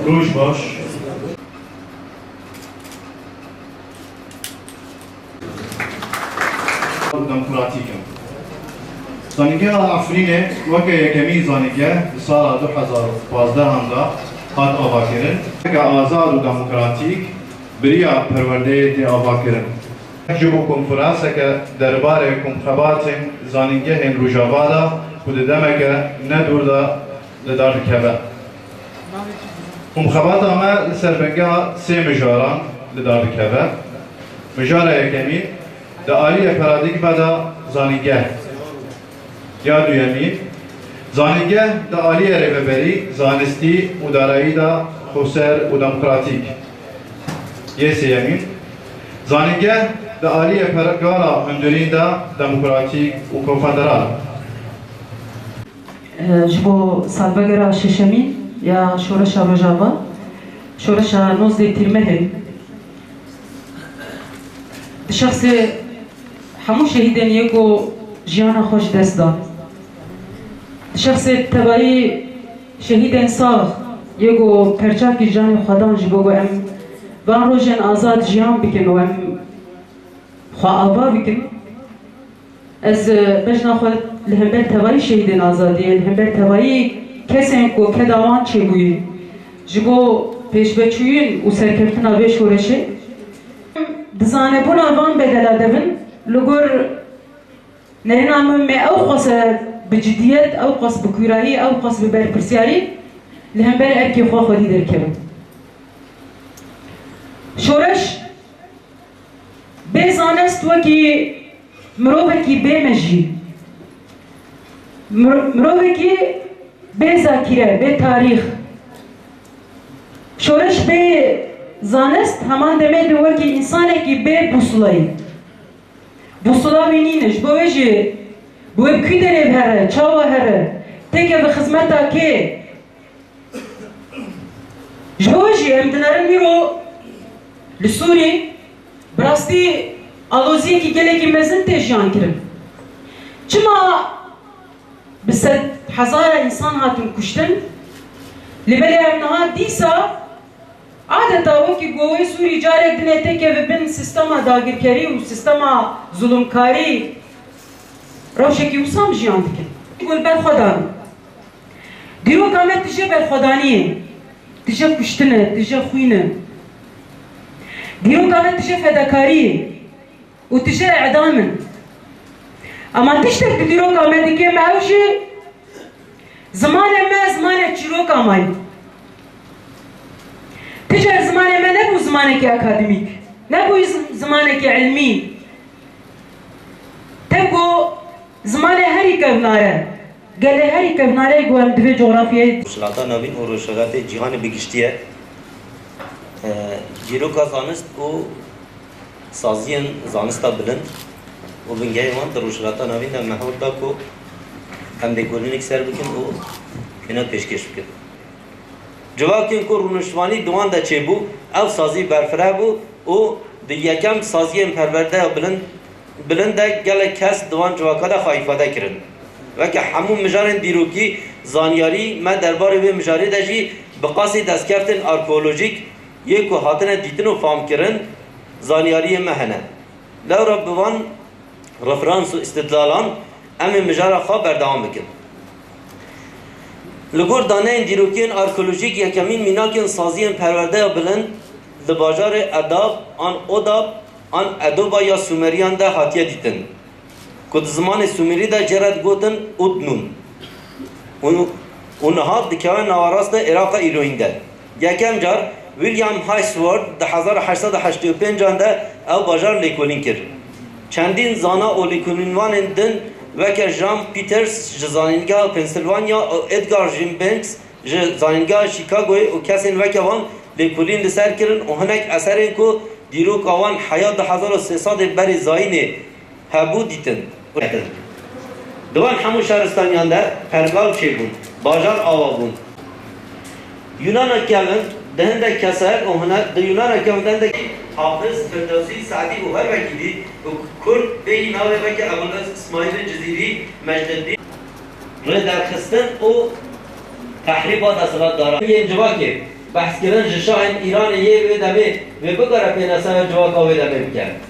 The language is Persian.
روش باش. دموکراتیکم. زانیگه افرینه وقتی یکمی زانیگه سال 2012 همدا هات آوا کردن که آزاد و دموکراتیک بریا پرورده تی آوا کردن. جبو کنفرانس که درباره کنخبات زانیگه هن روجاوادا خود دمه که ندور دا لدار کبه. کنخبات همه سربنگه سه مجاران لدار کبه. مجاره یکمی در آلی پرادیک بدا زانیگه یا دویمی زانیگه در آلی رهبری زانستی و دارایی دا خسر و دموکراتیک یه سیمین زانیگه در آلی پرگالا هندورین دا دموکراتیک و کنفدرال جبو سالبگرا ششمی یا شورش روجاوا شورش نوزده تیرمه شخص همو شهیدن یکو جیانا خوش دست داد شخص تبایی شهیدن ساخ یکو پرچاکی جان خدان جبو ام وان روشن آزاد جیان بکن و ام خواه آبا بکن از بجنا خود لهمبر تبایی شهیدن آزادی لهمبر تبایی کسین کو کداوان چه بوی جبو پیش بچوین و سرکفتن آبه شورشه دزانه بونا وان بدلا دبن لگر نرنامه می او قص بجدیت او قص بکوراهی او قص ببرپرسیاری لهم بر ارکی خواه خودی در کرد شورش بیزانست وکی مروه کی بیمجی مروه کی بیزاکیره بی تاریخ شورش بی زانست همان دمه دو وکی انسانه کی بی بوصلایی بوصلا بینینش بوجه بوب کی داره هره چاوا هره تکه به خدمتا که جوجی امدنارن میرو لسوری براستی آلوزیه کی گله کی مزن تشیان کرن چما بسد هزار انسان هاتون کشتن لبلی امنها دیسا عادتا وکی گوه سوری جارک دنیته که ببین سیستما داگرکاری و سیستما ظلمکاری روشکی وسام جیان دکن گل بر خودان دیرو کامت تیجه بر خودانیه تیجه کشتنه تیجه خوینه دیرو کامت تیجه فداکاریه و تیجه اعدامن اما تیجه دیرو کامت که معوشی زمان ما زمان چیرو کامای تجار زمانه ما نبو زمانه که اکادمیک نبو زمانه که علمی تبو زمانه هری کبناره گله هری کبناره گوهم دوی جغرافیای روشلاتا نوین و روشلات جهان بگشتیه جیروکا زانست و سازین زانستا بلند و بنگه وان در روشلاتا نوین در محول دا کو هم دیگولینک سر بکن و اینا پیشکش بکن جواکین کو رونشوانی دوان دا چه بو او سازی برفره بو او دی یکم سازی پرورده بلند گل کس دوان جواکا دا خواهیفاده کرن و که همون مجارن دیروکی زانیاری ما درباره به مجاری دا جی بقاسی دستکفتن آرکولوژیک یکو حاطن دیتن و فام کرن زانیاری مهنه لو ربوان رفرانس و استدلالان امی مجارا خواه بردوام بکن لگور دانه این دیروکین آرکولوژیک یکمین میناکین سازی پرورده بلند لباجار اداب آن اداب آن ادوبا یا سومریان ده هاتیه دیتن کد زمان سومری ده جرد گوتن ادنون اونها دکاوه نواراست ده عراق ایروین ده یکم جار ویلیام هایسورد ده 1885 ده او باجار لیکولین کرد چندین زانا او لیکولینوان دن وکر جان پیترز زانینگاه پنسیلوانیا و ادگار جیم بنکس زانینگاه شیکاگوی و کسین وکوان لیکولین لسر کرن و هنک اثرین کو دیروک آوان حیات 1300 بری زاینه هبو دیتن دوان همون شهرستانیان ده پرگال چه بون باجار آوا بون یونان اکیالن دهنده کسر و هنک ده یونان اکیالن دهنده حافظ فردوسی سعدی و هر وکیلی و کرد بینی ناوه وکی ابوالعز اسماعیل جزیری مجددی رو درخستن و تحریبات اصلات دارن یه انجوا که بحث کردن جشاهن ایران یه و دمی و بگره پیناسا و جواکا و دمی بکن